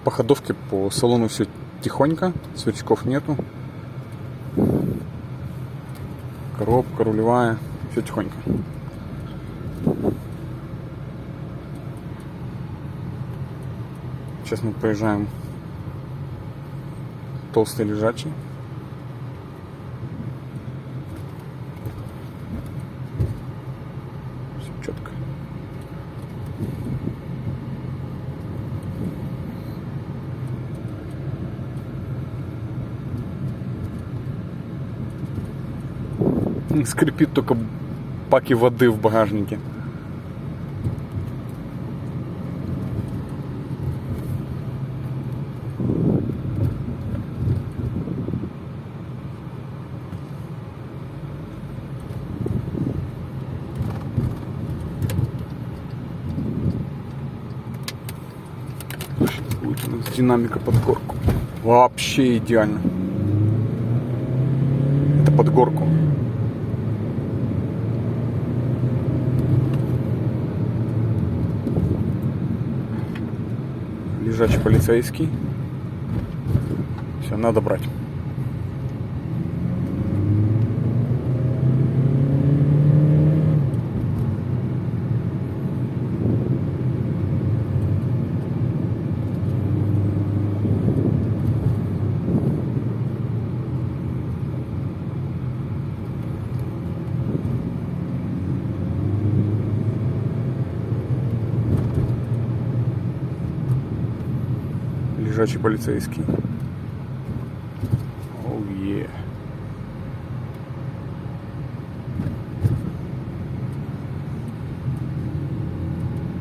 По ходовке по салону все тихонько, сверчков нету. Коробка рулевая, все тихонько. Сейчас мы проезжаем толстый лежачий. Все четко. Скрипит только баки воды в багажнике. Будет у нас динамика под горку. Вообще идеально. Это под горку. Лежачий полицейский. Все, надо брать. Лежачий полицейский.